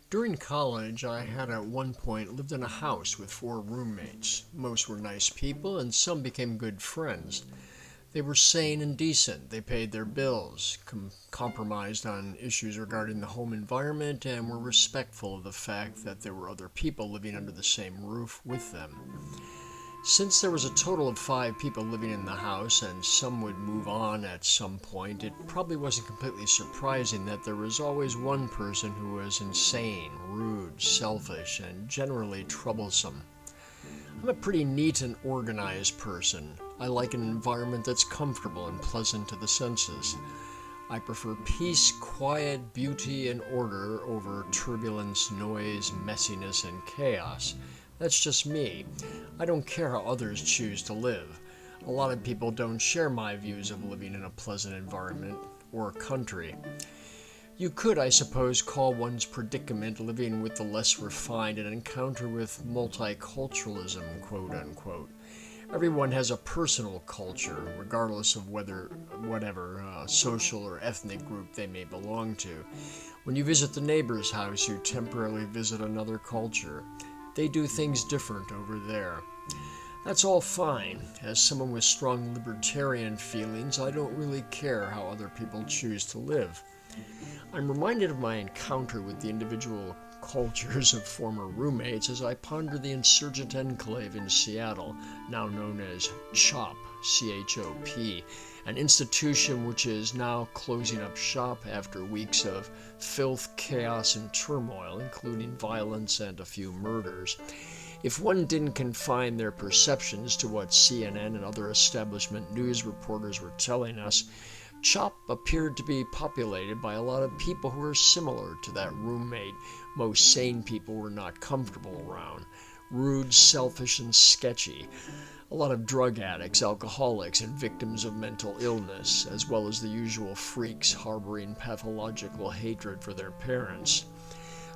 During college, I had at one point lived in a house with 4 roommates. Most were nice people, and some became good friends. They were sane and decent. They paid their bills, compromised on issues regarding the home environment, and were respectful of the fact that there were other people living under the same roof with them. Since there was a total of 5 people living in the house and some would move on at some point, it probably wasn't completely surprising that there was always one person who was insane, rude, selfish, and generally troublesome. I'm a pretty neat and organized person. I like an environment that's comfortable and pleasant to the senses. I prefer peace, quiet, beauty, and order over turbulence, noise, messiness, and chaos. That's just me. I don't care how others choose to live. A lot of people don't share my views of living in a pleasant environment or country. You could, I suppose, call one's predicament living with the less refined an encounter with multiculturalism, quote unquote. Everyone has a personal culture, regardless of whatever social or ethnic group they may belong to. When you visit the neighbor's house, you temporarily visit another culture. They do things different over there. That's all fine. As someone with strong libertarian feelings, I don't really care how other people choose to live. I'm reminded of my encounter with the individual cultures of former roommates as I ponder the insurgent enclave in Seattle, now known as CHOP, C-H-O-P, an institution which is now closing up shop after weeks of filth, chaos, and turmoil, including violence and a few murders. If one didn't confine their perceptions to what CNN and other establishment news reporters were telling us, CHOP appeared to be populated by a lot of people who were similar to that roommate most sane people were not comfortable around. Rude, selfish, and sketchy. A lot of drug addicts, alcoholics, and victims of mental illness, as well as the usual freaks harboring pathological hatred for their parents.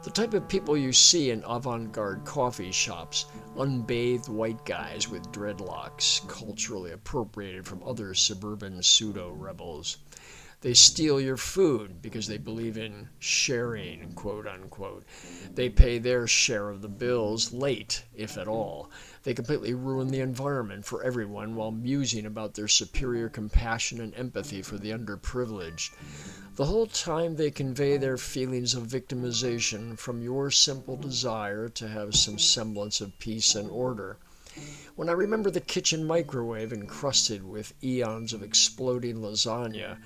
The type of people you see in avant-garde coffee shops, unbathed white guys with dreadlocks, culturally appropriated from other suburban pseudo-rebels. They steal your food because they believe in sharing, quote unquote. They pay their share of the bills late, if at all. They completely ruin the environment for everyone while musing about their superior compassion and empathy for the underprivileged. The whole time they convey their feelings of victimization from your simple desire to have some semblance of peace and order. When I remember the kitchen microwave encrusted with eons of exploding lasagna,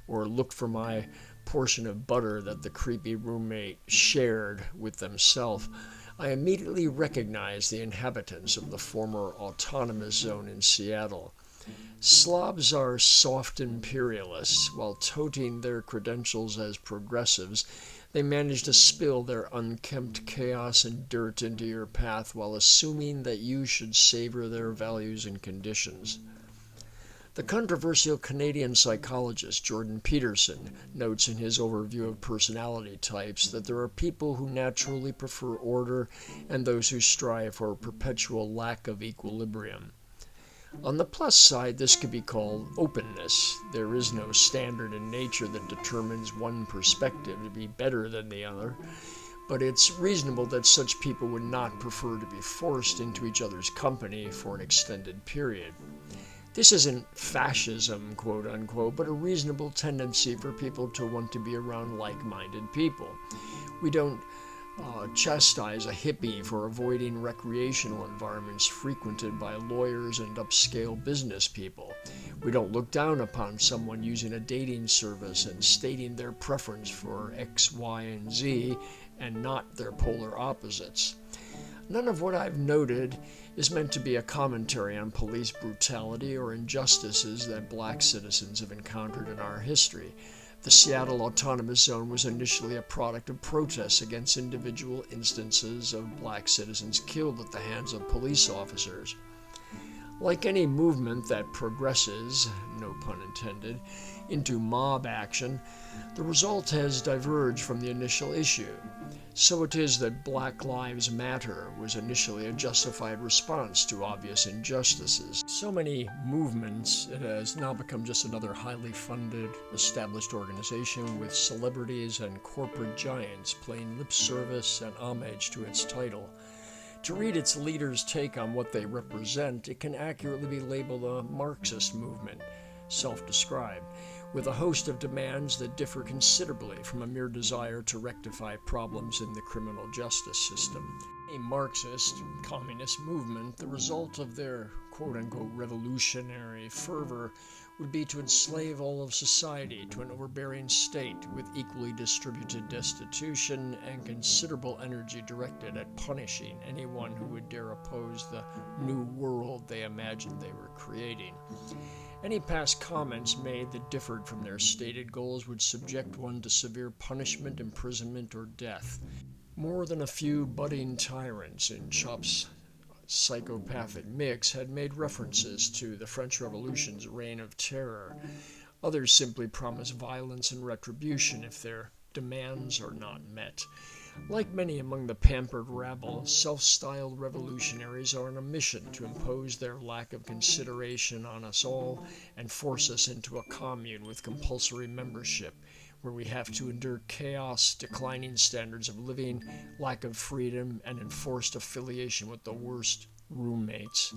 or look for my portion of butter that the creepy roommate shared with themselves, I immediately recognize the inhabitants of the former autonomous zone in Seattle. Slavs are soft imperialists. While toting their credentials as progressives, they manage to spill their unkempt chaos and dirt into your path while assuming that you should savor their values and conditions. The controversial Canadian psychologist Jordan Peterson notes in his overview of personality types that there are people who naturally prefer order and those who strive for a perpetual lack of equilibrium. On the plus side, this could be called openness. There is no standard in nature that determines one perspective to be better than the other, but it's reasonable that such people would not prefer to be forced into each other's company for an extended period. This isn't fascism, quote unquote, but a reasonable tendency for people to want to be around like-minded people. We don't chastise a hippie for avoiding recreational environments frequented by lawyers and upscale business people. We don't look down upon someone using a dating service and stating their preference for X, Y, and Z and not their polar opposites. None of what I've noted is meant to be a commentary on police brutality or injustices that black citizens have encountered in our history. The Seattle Autonomous Zone was initially a product of protests against individual instances of black citizens killed at the hands of police officers. Like any movement that progresses, no pun intended, into mob action, the result has diverged from the initial issue. So it is that Black Lives Matter was initially a justified response to obvious injustices. So many movements, it has now become just another highly funded, established organization with celebrities and corporate giants paying lip service and homage to its title. To read its leaders' take on what they represent, it can accurately be labeled a Marxist movement, self-described, with a host of demands that differ considerably from a mere desire to rectify problems in the criminal justice system. A Marxist, communist movement, the result of their quote-unquote revolutionary fervor would be to enslave all of society to an overbearing state with equally distributed destitution and considerable energy directed at punishing anyone who would dare oppose the new world they imagined they were creating. Any past comments made that differed from their stated goals would subject one to severe punishment, imprisonment, or death. More than a few budding tyrants in Chop's psychopathic mix had made references to the French Revolution's reign of terror. Others simply promise violence and retribution if their demands are not met. Like many among the pampered rabble, self-styled revolutionaries are on a mission to impose their lack of consideration on us all and force us into a commune with compulsory membership, where we have to endure chaos, declining standards of living, lack of freedom, and enforced affiliation with the worst roommates.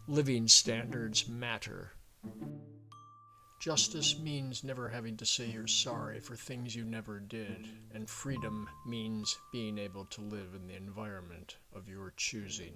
Living standards matter. Justice means never having to say you're sorry for things you never did, and freedom means being able to live in the environment of your choosing.